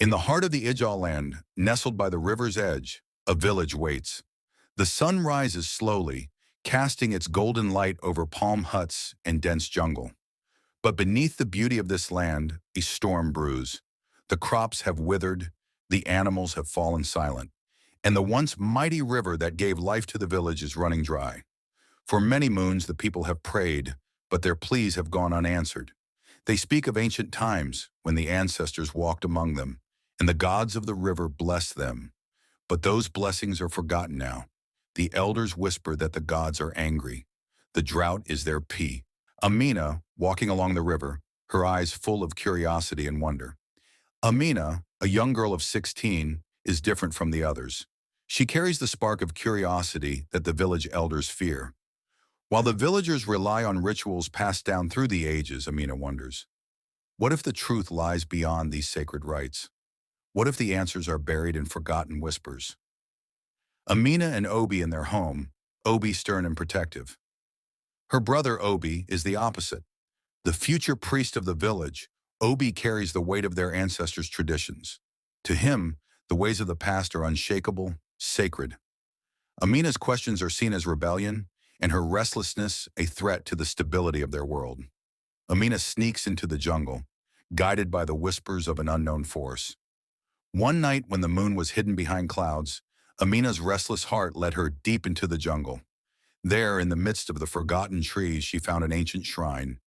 In the heart of the Ijal land, nestled by the river's edge, a village waits. The sun rises slowly, casting its golden light over palm huts and dense jungle. But beneath the beauty of this land, a storm brews. The crops have withered, the animals have fallen silent, and the once mighty river that gave life to the village is running dry. For many moons the people have prayed, but their pleas have gone unanswered. They speak of ancient times when the ancestors walked among them, and the gods of the river blessed them. But those blessings are forgotten now. The elders whisper that the gods are angry. The drought is their plea. Amina, walking along the river, her eyes full of curiosity and wonder. Amina, a young girl of 16, is different from the others. She carries the spark of curiosity that the village elders fear. While the villagers rely on rituals passed down through the ages, Amina wonders, what if the truth lies beyond these sacred rites? What if the answers are buried in forgotten whispers? Amina and Obi in their home, Obi stern and protective. Her brother Obi is the opposite. The future priest of the village, Obi carries the weight of their ancestors' traditions. To him, the ways of the past are unshakable, sacred. Amina's questions are seen as rebellion, and her restlessness a threat to the stability of their world. Amina sneaks into the jungle, guided by the whispers of an unknown force. One night when the moon was hidden behind clouds, Amina's restless heart led her deep into the jungle. There, in the midst of the forgotten trees, she found an ancient shrine,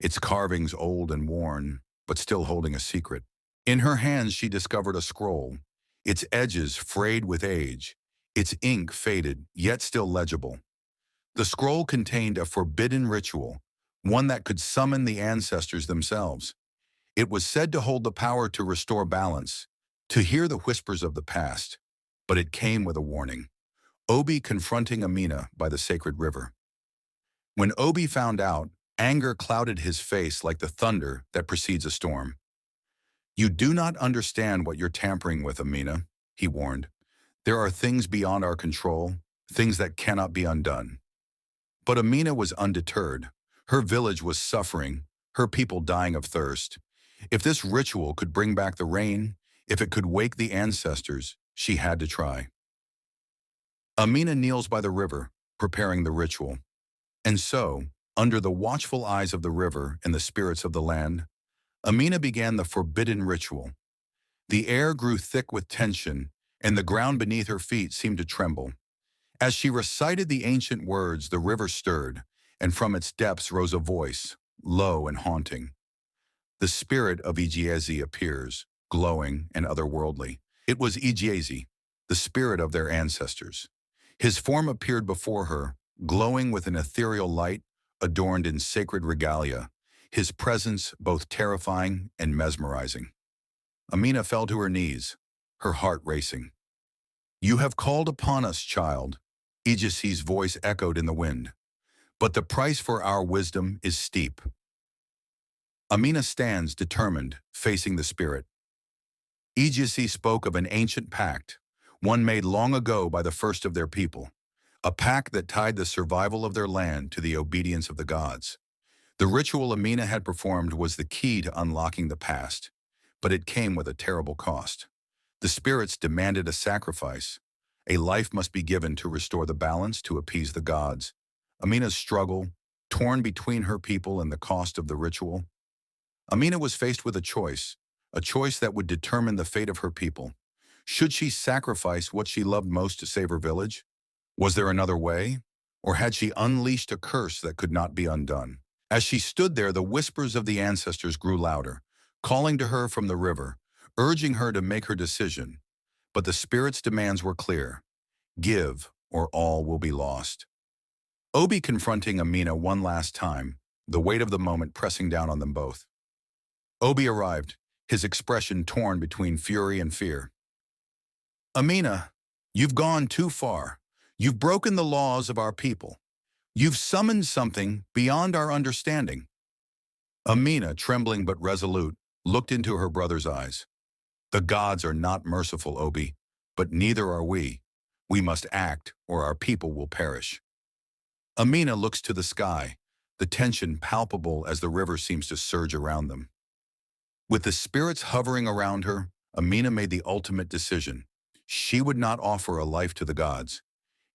its carvings old and worn, but still holding a secret. In her hands she discovered a scroll, its edges frayed with age, its ink faded, yet still legible. The scroll contained a forbidden ritual, one that could summon the ancestors themselves. It was said to hold the power to restore balance, to hear the whispers of the past, but it came with a warning. Obi confronting Amina by the sacred river. When Obi found out, anger clouded his face like the thunder that precedes a storm. "You do not understand what you're tampering with, Amina," he warned. "There are things beyond our control, things that cannot be undone." But Amina was undeterred. Her village was suffering, her people dying of thirst. If this ritual could bring back the rain, if it could wake the ancestors, she had to try. Amina kneels by the river, preparing the ritual. And so, under the watchful eyes of the river and the spirits of the land, Amina began the forbidden ritual. The air grew thick with tension, and the ground beneath her feet seemed to tremble. As she recited the ancient words, the river stirred, and from its depths rose a voice, low and haunting. The spirit of Igiezi appears, glowing and otherworldly. It was Igiezi, the spirit of their ancestors. His form appeared before her, glowing with an ethereal light, adorned in sacred regalia, his presence both terrifying and mesmerizing. Amina fell to her knees, her heart racing. "You have called upon us, child," Igiesi's voice echoed in the wind. "But the price for our wisdom is steep." Amina stands determined, facing the spirit. Igiesi spoke of an ancient pact, one made long ago by the first of their people, a pact that tied the survival of their land to the obedience of the gods. The ritual Amina had performed was the key to unlocking the past, but it came with a terrible cost. The spirits demanded a sacrifice. A life must be given to restore the balance, to appease the gods. Amina's struggle, torn between her people and the cost of the ritual. Amina was faced with a choice that would determine the fate of her people. Should she sacrifice what she loved most to save her village? Was there another way? Or had she unleashed a curse that could not be undone? As she stood there, the whispers of the ancestors grew louder, calling to her from the river, urging her to make her decision. But the spirit's demands were clear. Give, or all will be lost. Obi confronting Amina one last time, the weight of the moment pressing down on them both. Obi arrived, his expression torn between fury and fear. "Amina, you've gone too far. You've broken the laws of our people. You've summoned something beyond our understanding." Amina, trembling but resolute, looked into her brother's eyes. "The gods are not merciful, Obi, but neither are we. We must act, or our people will perish." Amina looks to the sky, the tension palpable as the river seems to surge around them. With the spirits hovering around her, Amina made the ultimate decision. She would not offer a life to the gods.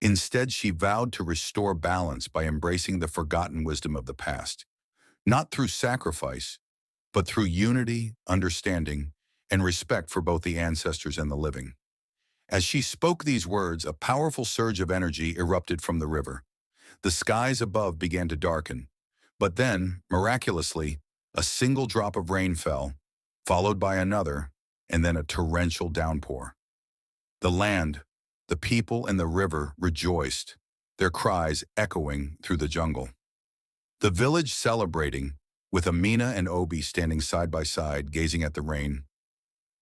Instead, she vowed to restore balance by embracing the forgotten wisdom of the past, not through sacrifice, but through unity, understanding, and respect for both the ancestors and the living. As she spoke these words, a powerful surge of energy erupted from the river. The skies above began to darken, but then, miraculously, a single drop of rain fell, followed by another, and then a torrential downpour. The land, the people, and the river rejoiced, their cries echoing through the jungle. The village celebrating, with Amina and Obi standing side by side, gazing at the rain.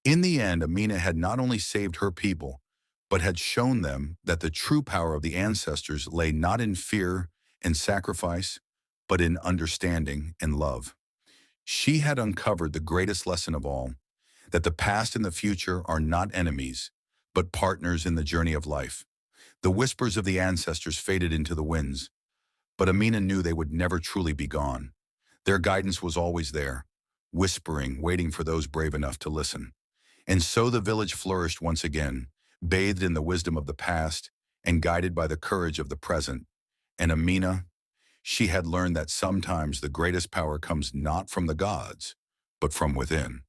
In the end, Amina had not only saved her people, but had shown them that the true power of the ancestors lay not in fear and sacrifice, but in understanding and love. She had uncovered the greatest lesson of all, that the past and the future are not enemies, but partners in the journey of life. The whispers of the ancestors faded into the winds, but Amina knew they would never truly be gone. Their guidance was always there, whispering, waiting for those brave enough to listen. And so the village flourished once again, bathed in the wisdom of the past and guided by the courage of the present. And Amina, she had learned that sometimes the greatest power comes not from the gods, but from within.